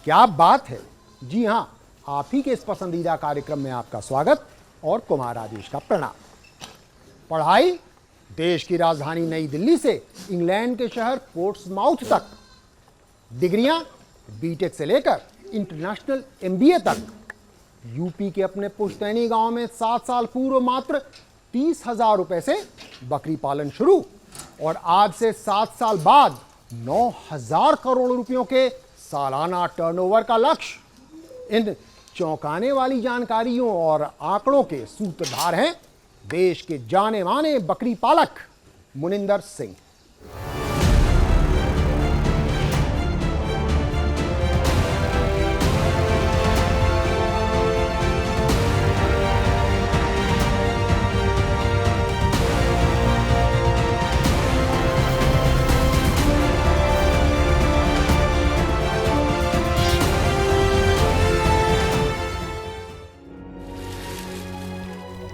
क्या बात है। जी हाँ, आप ही के इस पसंदीदा कार्यक्रम में आपका स्वागत और कुमार राजेश का प्रणाम। पढ़ाई देश की राजधानी नई दिल्ली से इंग्लैंड के शहर पोर्ट्समाउथ तक, डिग्रियां बीटेक से लेकर इंटरनेशनल एमबीए तक। यूपी के अपने पुश्तैनी गांव में 7 साल पूर्व मात्र 30,000 रुपए से बकरी पालन शुरू और आज से 7 साल बाद 9,000 करोड़ रुपयों के सालाना टर्नओवर का लक्ष्य। इन चौंकाने वाली जानकारियों और आंकड़ों के सूत्रधार हैं देश के जाने माने बकरी पालक मुनिंदर सिंह।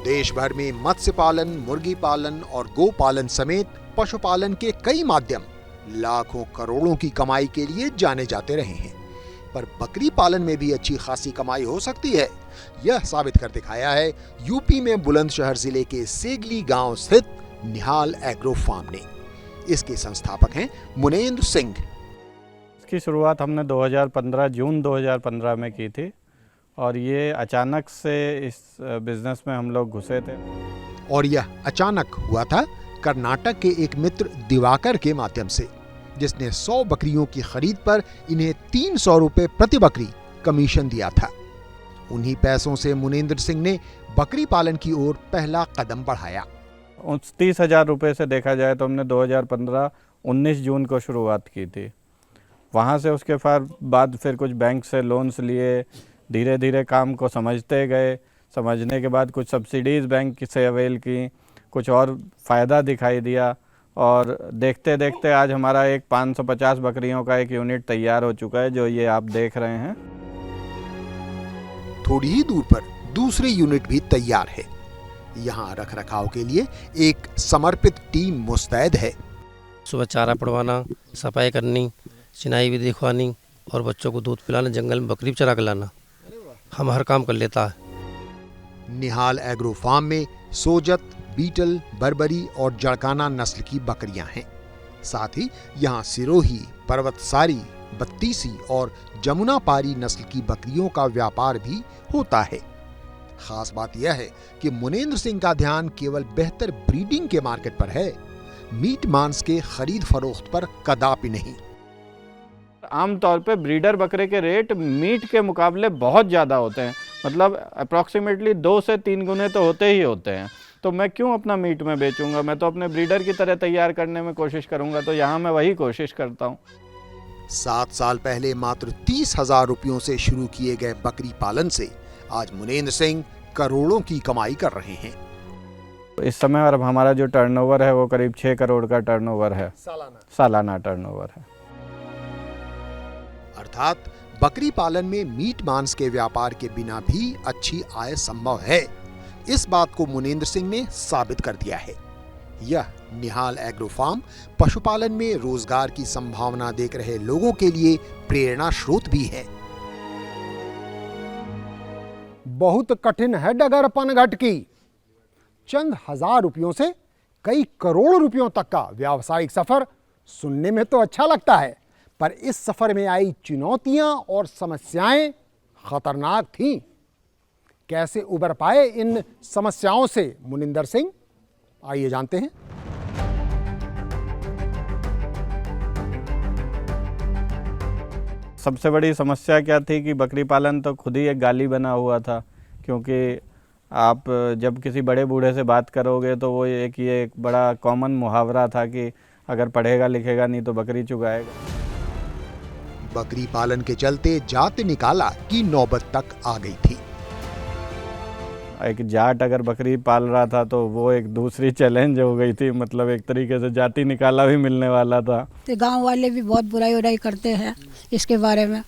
देश भर में मत्स्य पालन, मुर्गी पालन और गो पालन समेत पशुपालन के कई माध्यम लाखों करोड़ों की कमाई के लिए जाने जाते रहे हैं, पर बकरी पालन में भी अच्छी खासी कमाई हो सकती है। यह साबित कर दिखाया है यूपी में बुलंदशहर जिले के सेगली गांव स्थित निहाल एग्रो फार्म ने। इसके संस्थापक हैं मुनेंद्र सिंह। इसकी शुरुआत हमने 2015 जून 2015 में की थी और ये अचानक से इस बिजनेस में हम लोग घुसे थे। और यह अचानक हुआ था कर्नाटक के एक मित्र दिवाकर के माध्यम से, जिसने 100 बकरियों की खरीद पर इन्हें 300 रुपए प्रति बकरी कमीशन दिया था। उन्हीं पैसों से मुनेंद्र सिंह ने बकरी पालन की ओर पहला कदम बढ़ाया। 30,000 रुपये से देखा जाए तो हमने 2015 19 जून को शुरुआत की थी। वहाँ से उसके बाद फिर कुछ बैंक से लोन्स लिए, धीरे धीरे काम को समझते गए। समझने के बाद कुछ सब्सिडीज़ बैंक से अवेल की, कुछ और फ़ायदा दिखाई दिया और देखते देखते आज हमारा एक 550 बकरियों का एक यूनिट तैयार हो चुका है, जो ये आप देख रहे हैं। थोड़ी ही दूर पर दूसरी यूनिट भी तैयार है। यहाँ रख रखाव के लिए एक समर्पित टीम मुस्तैद है। सुबह चारा पड़वाना, सफाई करनी, चिनाई भी दिखवानी और बच्चों को दूध पिलाना, जंगल में बकरी चरा के लाना, हम हर काम कर लेता है। निहाल एग्रो फार्म में सोजत, बीटल, बर्बरी और जड़काना नस्ल की बकरियां हैं। साथ ही यहाँ सिरोही, पर्वतसारी, बत्तीसी और जमुनापारी नस्ल की बकरियों का व्यापार भी होता है। खास बात यह है कि मुनेंद्र सिंह का ध्यान केवल बेहतर ब्रीडिंग के मार्केट पर है, मीट मांस के खरीद फरोख्त पर कदापि नहीं। आमतौर पे ब्रीडर बकरे के रेट मीट के मुकाबले बहुत ज़्यादा होते हैं, मतलब अप्रॉक्सीमेटली 2 से 3 गुने तो होते ही होते हैं। तो मैं क्यों अपना मीट में बेचूंगा, मैं तो अपने ब्रीडर की तरह तैयार करने में कोशिश करूंगा। तो यहाँ मैं वही कोशिश करता हूँ। 7 साल पहले मात्र 30,000 रुपयों से शुरू किए गए बकरी पालन से आज मुनेंद्र सिंह करोड़ों की कमाई कर रहे हैं। इस समय और हमारा जो टर्नओवर है वो करीब 6 करोड़ का टर्नओवर है, सालाना टर्नओवर है। अर्थात बकरी पालन में मीट मांस के व्यापार के बिना भी अच्छी आय संभव है। इस बात को मुनेंद्र सिंह ने साबित कर दिया है। यह निहाल एग्रो फार्म पशुपालन में रोजगार की संभावना देख रहे लोगों के लिए प्रेरणा स्रोत भी है। बहुत कठिन है डगर पनघट की। चंद हजार रुपयों से कई करोड़ रुपयों तक का व्यावसायिक सफर सुनने में तो अच्छा लगता है, पर इस सफर में आई चुनौतियां और समस्याएं खतरनाक थीं। कैसे उबर पाए इन समस्याओं से मुनिंदर सिंह, आइए जानते हैं। सबसे बड़ी समस्या क्या थी कि बकरी पालन तो खुद ही एक गाली बना हुआ था, क्योंकि आप जब किसी बड़े बूढ़े से बात करोगे तो वो ये एक बड़ा कॉमन मुहावरा था कि अगर पढ़ेगा लिखेगा नहीं तो बकरी चुगाएगा। बकरी पालन के चलते जात निकाला की नौबत तक आ गई थी। एक जाट अगर बकरी पाल रहा था तो वो एक दूसरी चैलेंज हो गई थी, मतलब एक तरीके से जाति निकाला भी मिलने वाला था। तो गांव वाले भी बहुत बुराई करते हैं इसके बारे में,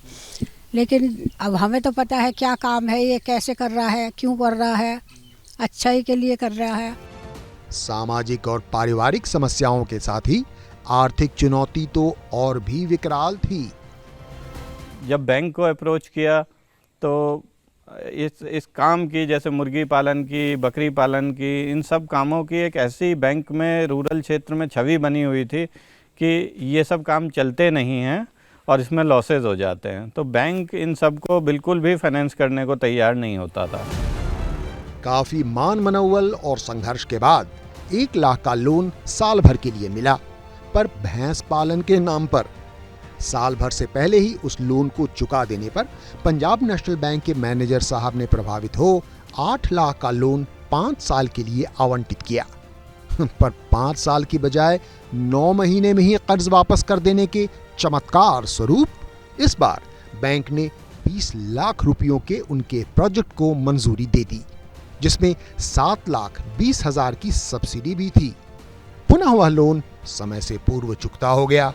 लेकिन अब हमें तो पता है क्या काम है, ये कैसे कर रहा है, क्यों कर रहा है, अच्छाई के लिए कर रहा है। सामाजिक और पारिवारिक समस्याओं के साथ ही आर्थिक चुनौती तो और भी विकराल थी। जब बैंक को अप्रोच किया तो इस काम की, जैसे मुर्गी पालन की, बकरी पालन की, इन सब कामों की एक ऐसी बैंक में रूरल क्षेत्र में छवि बनी हुई थी कि ये सब काम चलते नहीं हैं और इसमें लॉसेज हो जाते हैं। तो बैंक इन सब को बिल्कुल भी फाइनेंस करने को तैयार नहीं होता था। काफी मान मनौवल और संघर्ष के बाद 1 लाख का लोन साल भर के लिए मिला, पर भैंस पालन के नाम पर। साल भर से पहले ही उस लोन को चुका देने पर पंजाब नेशनल बैंक के मैनेजर साहब ने प्रभावित हो 8 लाख का लोन 5 साल के लिए आवंटित किया। पर 5 साल की बजाय 9 महीने में ही कर्ज वापस कर देने के चमत्कार स्वरूप इस बार बैंक ने 20 लाख रुपयों के उनके प्रोजेक्ट को मंजूरी दे दी, जिसमें 7,20,000 की सब्सिडी भी थी। पुनः वह लोन समय से पूर्व चुकता हो गया।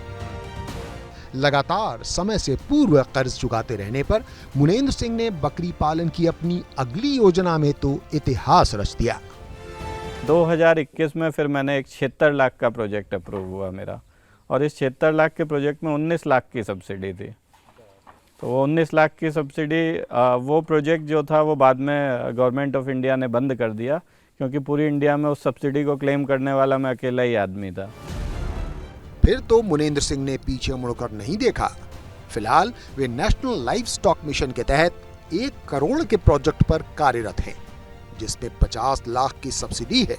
लगातार समय से पूर्व कर्ज चुकाते रहने पर मुनेंद्र सिंह ने बकरी पालन की अपनी अगली योजना में तो इतिहास रच दिया। 2021 में फिर मैंने एक 76 लाख का प्रोजेक्ट अप्रूव हुआ मेरा, और इस 76 लाख के प्रोजेक्ट में 19 लाख की सब्सिडी थी। तो वो 19 लाख की सब्सिडी, वो प्रोजेक्ट जो था वो बाद में गवर्नमेंट ऑफ इंडिया ने बंद कर दिया, क्योंकि पूरी इंडिया में उस सब्सिडी को क्लेम करने वाला मैं अकेला ही आदमी था। फिर तो मुनेंद्र सिंह ने पीछे मुड़कर नहीं देखा। फिलहाल वे नेशनल लाइफ स्टॉक मिशन के तहत 1 करोड़ के प्रोजेक्ट पर कार्यरत हैं, जिसमें 50 लाख की सब्सिडी है।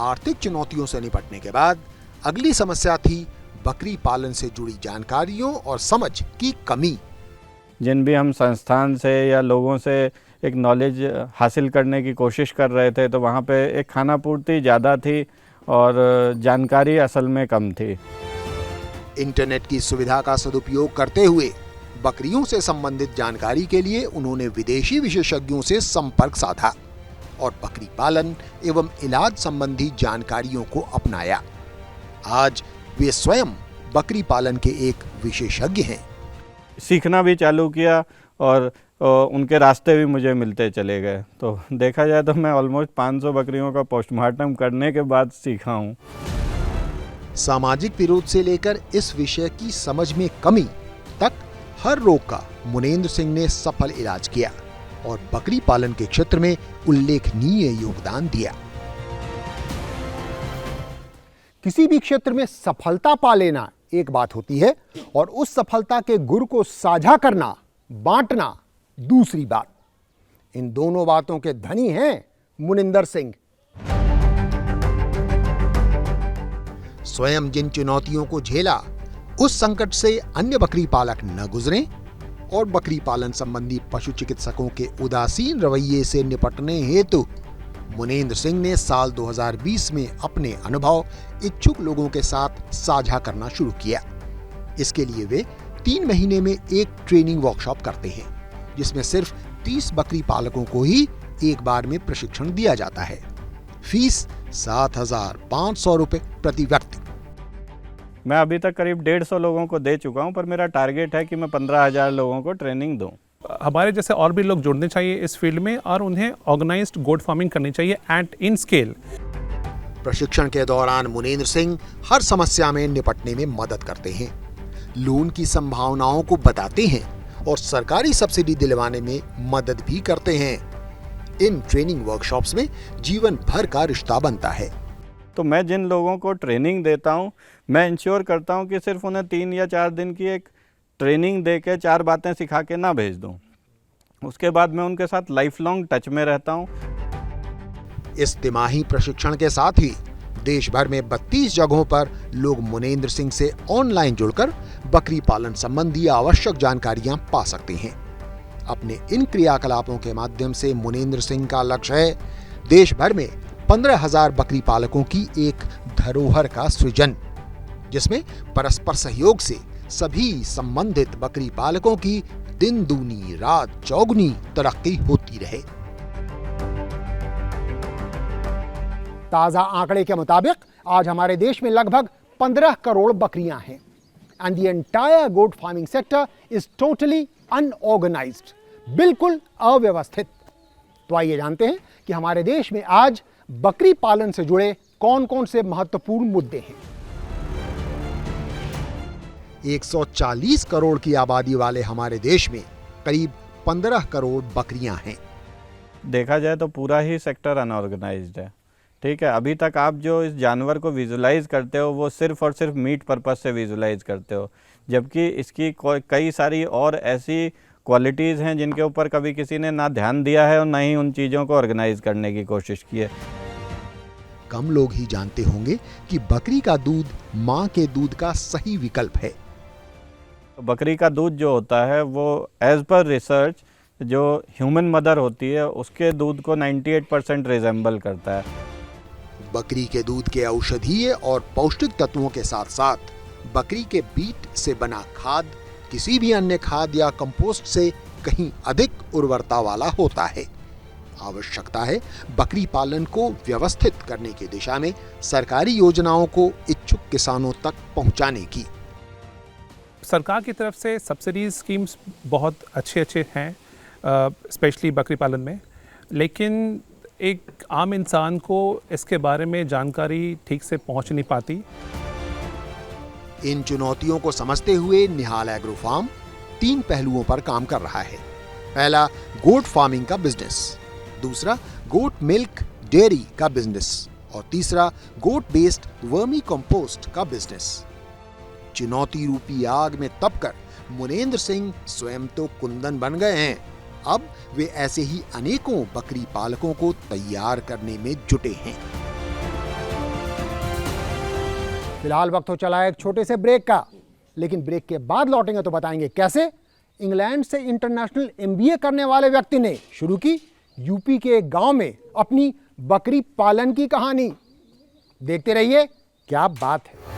आर्थिक चुनौतियों से निपटने के बाद अगली समस्या थी बकरी पालन से जुड़ी जानकारियों और समझ की कमी। जिन भी हम संस्थान से या लोगों से एक नॉलेज हासिल करने की कोशिश कर रहे थे, तो वहाँ पे एक खानापूर्ति ज़्यादा थी और जानकारी असल में कम थी। इंटरनेट की सुविधा का सदुपयोग करते हुए बकरियों से संबंधित जानकारी के लिए उन्होंने विदेशी विशेषज्ञों से संपर्क साधा और बकरी पालन एवं इलाज संबंधी जानकारियों को अपनाया। आज वे स्वयं बकरी पालन के एक विशेषज्ञ हैं। सीखना भी चालू किया और उनके रास्ते भी मुझे मिलते चले गए। तो देखा जाए तो मैं ऑलमोस्ट 500 बकरियों का पोस्टमार्टम करने के बाद सीखा हूँ। सामाजिक विरोध से लेकर इस विषय की समझ में कमी तक हर रोग का मुनेंद्र सिंह ने सफल इलाज किया और बकरी पालन के क्षेत्र में उल्लेखनीय योगदान दिया। किसी भी क्षेत्र में सफलता पा लेना एक बात होती है और उस सफलता के गुर को साझा करना, बांटना दूसरी बात। इन दोनों बातों के धनी हैं मुनिंदर सिंह। स्वयं जिन चुनौतियों को झेला, उस संकट से अन्य बकरी पालक न गुजरें और बकरी पालन संबंधी पशु चिकित्सकों के उदासीन रवैये से निपटने हेतु मुनेंद्र सिंह ने साल 2020 में अपने अनुभव इच्छुक लोगों के साथ साझा करना शुरू किया। इसके लिए वे 3 महीने में एक ट्रेनिंग वर्कशॉप करते हैं, जिसमें सिर्फ 30 बकरी पालकों को ही एक बार में प्रशिक्षण दिया जाता है। फीस 7,500 रुपए प्रति व्यक्ति। मैं अभी तक करीब 150 लोगों को दे चुका हूं, पर मेरा टारगेट है कि मैं 15,000 लोगों को ट्रेनिंग दूं। हमारे जैसे और भी लोग जुड़ने चाहिए इस फील्ड में और उन्हें ऑर्गेनाइज्ड गोट फार्मिंग करनी चाहिए एट इन स्केल। प्रशिक्षण के दौरान मुनेंद्र सिंह हर समस्या में निपटने में मदद करते हैं, लोन की संभावनाओं को बताते हैं और सरकारी सब्सिडी दिलवाने में मदद भी करते हैं। इन ट्रेनिंग वर्कशॉप्स में जीवन भर का रिश्ता बनता है। तो मैं जिन लोगों को ट्रेनिंग देता हूं, मैं इंश्योर करता हूं कि सिर्फ उन्हें 3 या 4 दिन की एक ट्रेनिंग दे के 4 बातें सिखा के ना भेज दूं। उसके बाद मैं उनके साथ लाइफ लॉन्ग टच में रहता हूं। इस तिमाही प्रशिक्षण के साथ ही देश भर में 32 जगहों पर लोग मुनेंद्र सिंह से ऑनलाइन जुड़कर बकरी पालन संबंधी आवश्यक जानकारियां पा सकते हैं। अपने इन क्रियाकलापों के माध्यम से मुनेंद्र सिंह का लक्ष्य है देश भर में 15,000 बकरी पालकों की एक धरोहर का सृजन, जिसमें परस्पर सहयोग से सभी संबंधित बकरी पालकों की दिन दूनी रात चौगुनी तरक्की होती रहे। ताजा आंकड़े के मुताबिक आज हमारे देश में लगभग 15 करोड़ बकरियां हैं and the entire goat farming sector is totally unorganised, बिल्कुल अव्यवस्थित। तो आइए जानते हैं कि हमारे देश में आज बकरी पालन से जुड़े कौन कौन से महत्वपूर्ण मुद्दे हैं। 140 करोड़ की आबादी वाले हमारे देश में करीब 15 करोड़ बकरियां हैं। देखा जाए तो पूरा ही सेक्टर अनऑर्गेनाइज्ड है। ठीक है, अभी तक आप जो इस जानवर को विजुलाइज करते हो वो सिर्फ और सिर्फ मीट पर्पस से विजुलाइज करते हो, जबकि इसकी कई सारी और ऐसी क्वालिटीज़ हैं जिनके ऊपर कभी किसी ने ना ध्यान दिया है और ना ही उन चीज़ों को ऑर्गेनाइज करने की कोशिश की है। कम लोग ही जानते होंगे कि बकरी का दूध मां के दूध का सही विकल्प है। बकरी का दूध जो होता है वो एज पर रिसर्च जो ह्यूमन मदर होती है उसके दूध को 98% रिजेंबल करता है। बकरी के दूध के औषधीय और पौष्टिक तत्वों के साथ साथ बकरी के बीट से बना खाद किसी भी अन्य खाद या कंपोस्ट से कहीं अधिक उर्वरता वाला होता है। आवश्यकता है बकरी पालन को व्यवस्थित करने की दिशा में सरकारी योजनाओं को इच्छुक किसानों तक पहुंचाने की। सरकार की तरफ से सब्सिडीज स्कीम्स बहुत अच्छे हैं, स्पेशली बकरी पालन में, लेकिन एक आम इंसान को इसके बारे में जानकारी ठीक से पहुंच नहीं पाती। इन चुनौतियों को समझते हुए निहाल एग्रो फार्म 3 पहलुओं पर काम कर रहा है। पहला, गोट फार्मिंग का बिजनेस, दूसरा गोट मिल्क डेयरी का बिजनेस और तीसरा गोट बेस्ड वर्मी कंपोस्ट का बिजनेस। चुनौती रूपी आग में तपकर मुनेंद्र सिंह स्वयं तो कुंदन बन गए हैं, अब वे ऐसे ही अनेकों बकरी पालकों को तैयार करने में जुटे हैं। फिलहाल वक्त हो चला है एक छोटे से ब्रेक का, लेकिन ब्रेक के बाद लौटेंगे तो बताएंगे कैसे इंग्लैंड से इंटरनेशनल एमबीए करने वाले व्यक्ति ने शुरू की यूपी के एक गांव में अपनी बकरी पालन की कहानी। देखते रहिए, क्या बात है।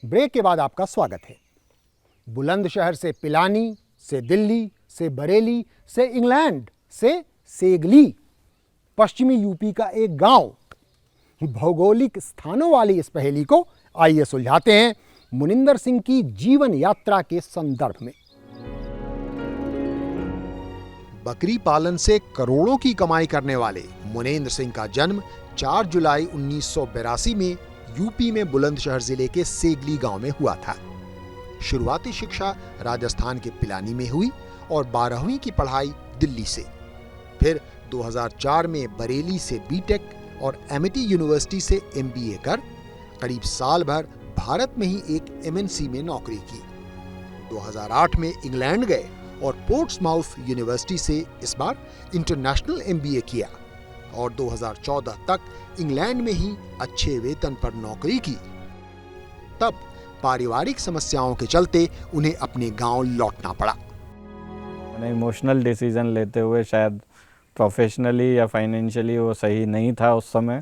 ब्रेक के बाद आपका स्वागत है। बुलंदशहर से पिलानी, से दिल्ली, से बरेली, से इंग्लैंड, से सेगली, पश्चिमी यूपी का एक गांव, भौगोलिक स्थानों वाली इस पहेली को आइए सुलझाते हैं मुनिंदर सिंह की जीवन यात्रा के संदर्भ में। बकरी पालन से करोड़ों की कमाई करने वाले मुनेंद्र सिंह का जन्म 4 जुलाई 1982 में यूपी में बुलंदशहर जिले के सेगली गांव में हुआ था। शुरुआती शिक्षा राजस्थान के पिलानी में हुई और 12वीं की पढ़ाई दिल्ली से। फिर 2004 में बरेली से बीटेक और एमिटी यूनिवर्सिटी से एमबीए कर करीब साल भर भारत में ही एक एमएनसी में नौकरी की। 2008 में इंग्लैंड गए और पोर्ट्समाउथ यूनिवर्सिटी से इस बार इंटरनेशनल एमबीए किया और 2014 तक इंग्लैंड में ही अच्छे वेतन पर नौकरी की। तब पारिवारिक समस्याओं के चलते उन्हें अपने गांव लौटना पड़ा। मैंने इमोशनल डिसीजन लेते हुए, शायद प्रोफेशनली या फाइनेंशियली वो सही नहीं था उस समय,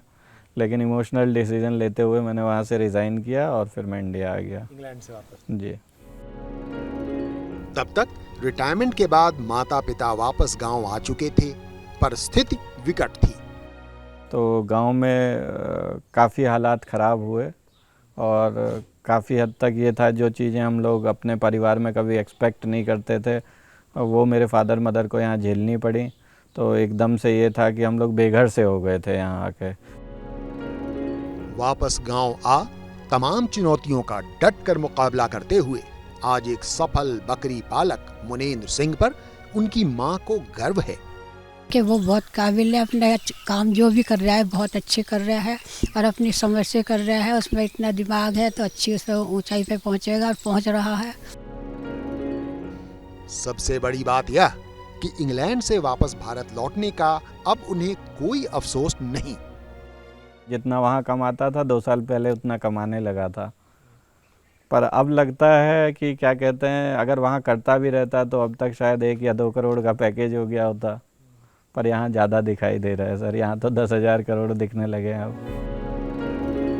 लेकिन इमोशनल डिसीजन लेते हुए मैंने वहाँ से रिज़ाइन किया और फिर मैं इंडिया आ गया, इंग्लैंड से वापस। जी। तब तक रिटायरमेंट के बाद माता पिता वापस गांव आ चुके थे, पर स्थिति विकट थी। तो गांव में काफ़ी हालात ख़राब हुए और काफ़ी हद तक ये था जो चीज़ें हम लोग अपने परिवार में कभी एक्सपेक्ट नहीं करते थे वो मेरे फादर मदर को यहाँ झेलनी पड़ी। तो एकदम से ये था कि हम लोग बेघर से हो गए थे यहाँ आके। वापस गांव आ तमाम चुनौतियों का डट कर मुकाबला करते हुए आज एक सफल बकरी पालक मुनेंद्र सिंह पर उनकी मां को गर्व है कि वो बहुत काबिल है, अपना काम जो भी कर रहा है बहुत अच्छे कर रहा है और अपनी समझ से कर रहा है। उसमें इतना दिमाग है तो अच्छी उस पर ऊंचाई पे पहुंचेगा और पहुंच रहा है। सबसे बड़ी बात यह कि इंग्लैंड से वापस भारत लौटने का अब उन्हें कोई अफसोस नहीं। जितना वहाँ कमाता था 2 साल पहले उतना कमाने लगा था, पर अब लगता है कि क्या कहते हैं, अगर वहाँ करता भी रहता तो अब तक शायद 1 या 2 करोड़ का पैकेज हो गया होता, पर यहाँ ज़्यादा दिखाई दे रहा है सर। यहाँ तो 10,000 करोड़ दिखने लगे हैं अब।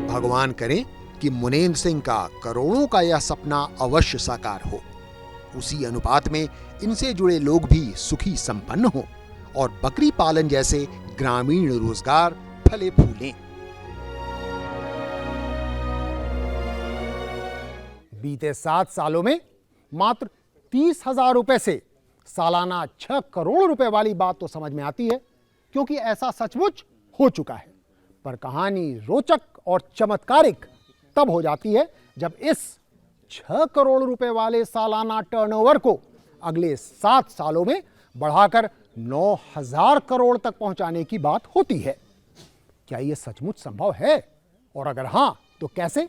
भगवान करे कि मुनेंद्र सिंह का करोड़ों का यह सपना अवश्य साकार हो, उसी अनुपात में इनसे जुड़े लोग भी सुखी संपन्न हो और बकरी पालन जैसे ग्रामीण रोजगार फले फूलें। बीते 7 सालों में मात्र 30,000 रुपए से सालाना 6 करोड़ रुपए वाली बात तो समझ में आती है, क्योंकि ऐसा सचमुच हो चुका है। पर कहानी रोचक और चमत्कारिक तब हो जाती है जब इस 6 करोड़ रुपए वाले सालाना टर्नओवर को अगले 7 सालों में बढ़ाकर 9,000 करोड़ तक पहुंचाने की बात होती है। क्या यह सचमुच संभव है? और अगर हां, तो कैसे?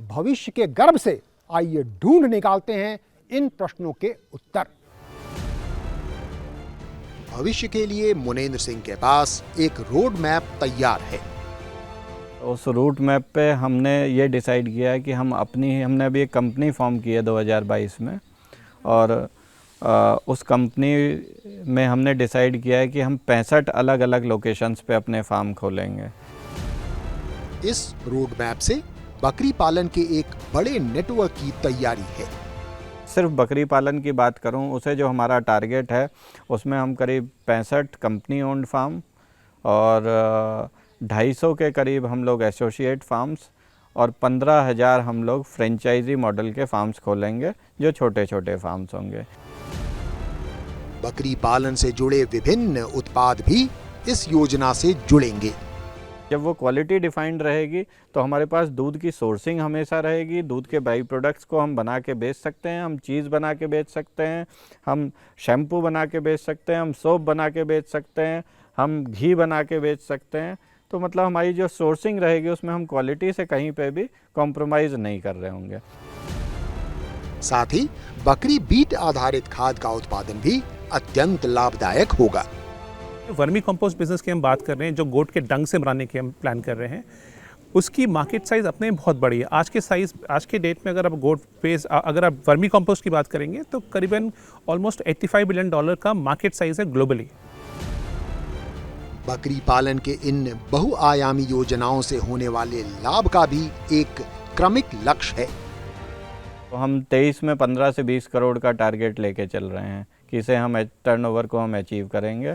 भविष्य के गर्भ से आइए ढूंढ निकालते हैं इन प्रश्नों के उत्तर। भविष्य के लिए मुनेंद्र सिंह के पास एक रोड मैप तैयार है। उस रूट मैप पे हमने ये डिसाइड किया है कि हमने अभी एक कंपनी फॉर्म की है 2022 में, और उस कंपनी में हमने डिसाइड किया है कि हम 65 अलग अलग लोकेशंस पे अपने फार्म खोलेंगे। इस रोड मैप से बकरी पालन के एक बड़े नेटवर्क की तैयारी है। सिर्फ बकरी पालन की बात करूं, उसे जो हमारा टारगेट है उसमें हम करीब 65 कंपनी ओन्ड फार्म और 250 के करीब हम लोग एसोसिएट फार्म्स और 15,000 हम लोग फ्रेंचाइजी मॉडल के फार्म्स खोलेंगे, जो छोटे छोटे फार्म्स होंगे। बकरी पालन से जुड़े विभिन्न उत्पाद भी इस योजना से जुड़ेंगे। जब वो क्वालिटी डिफाइंड रहेगी तो हमारे पास दूध की सोर्सिंग हमेशा रहेगी। दूध के बाई प्रोडक्ट्स को हम बना के बेच सकते हैं, हम चीज़ बना के बेच सकते हैं, हम शैम्पू बना के बेच सकते हैं, हम सोप बना के बेच सकते हैं, हम घी बना के बेच सकते हैं। तो मतलब हमारी जो सोर्सिंग रहेगी उसमें हम क्वालिटी से कहीं पे भी कॉम्प्रोमाइज़ नहीं कर रहे होंगे। साथ ही बकरी बीट आधारित खाद का उत्पादन भी अत्यंत लाभदायक होगा। वर्मी कंपोस्ट बिजनेस की हम बात कर रहे हैं, जो गोट के डंग से बनाने की हम प्लान कर रहे हैं, उसकी मार्केट साइज अपने में बहुत बड़ी है। आज के डेट में अगर आप वर्मी कंपोस्ट की बात करेंगे तो करीबन ऑलमोस्ट $85 बिलियन का मार्केट साइज है ग्लोबली। बकरी पालन के इन बहुआयामी योजनाओं से होने वाले लाभ का भी एक क्रमिक लक्ष्य है। तो हम 23 में 15 से 20 करोड़ का टारगेट लेके चल रहे हैं कि इसे हम टर्नओवर को हम अचीव करेंगे।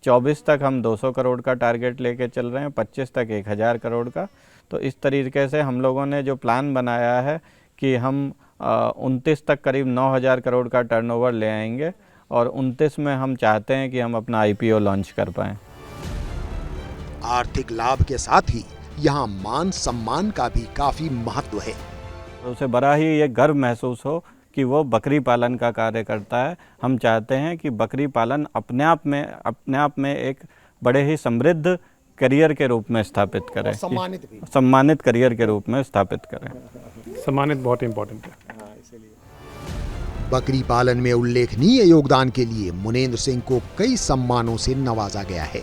24 तक हम 200 करोड़ का टारगेट लेके चल रहे हैं, 25 तक 1,000 करोड़ का। तो इस तरीके से हम लोगों ने जो प्लान बनाया है कि हम 29 तक करीब 9,000 करोड़ का टर्नओवर ले आएंगे, और 29 में हम चाहते हैं कि हम अपना IPO लॉन्च कर पाएँ। आर्थिक लाभ के साथ ही यहाँ मान सम्मान का भी काफी महत्व है। तो उसे बड़ा ही ये गर्व महसूस हो कि वो बकरी पालन का कार्य करता है। हम चाहते हैं कि बकरी पालन अपने आप में एक बड़े ही समृद्ध करियर के रूप में स्थापित करें, सम्मानित करियर के रूप में स्थापित करें। सम्मानित बहुत इम्पोर्टेंट है। बकरी पालन में उल्लेखनीय योगदान के लिए मुनेंद्र सिंह को कई सम्मानों से नवाजा गया है।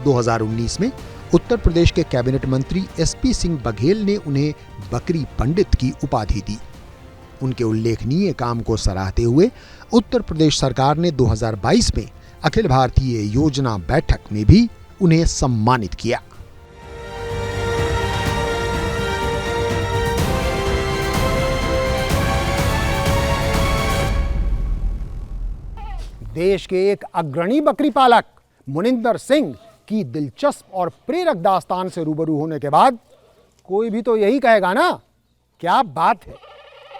2019 में उत्तर प्रदेश के कैबिनेट मंत्री SP सिंह बघेल ने उन्हें बकरी पंडित की उपाधि दी। उनके उल्लेखनीय काम को सराहते हुए उत्तर प्रदेश सरकार ने 2022 में अखिल भारतीय योजना बैठक में भी उन्हें सम्मानित किया। देश के एक अग्रणी बकरी पालक मुनिंदर सिंह की दिलचस्प और प्रेरक दास्तान से रूबरू होने के बाद कोई भी तो यही कहेगा ना, क्या बात है।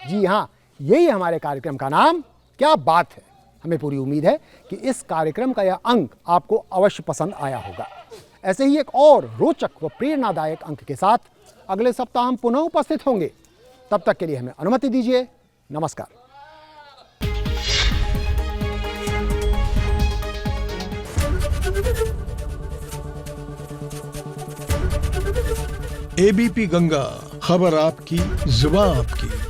जी हाँ, यही हमारे कार्यक्रम का नाम, क्या बात है। हमें पूरी उम्मीद है कि इस कार्यक्रम का यह अंक आपको अवश्य पसंद आया होगा। ऐसे ही एक और रोचक व प्रेरणादायक अंक के साथ अगले सप्ताह हम पुनः उपस्थित होंगे। तब तक के लिए हमें अनुमति दीजिए। नमस्कार। ABP गंगा, खबर आपकी, जुबान आपकी।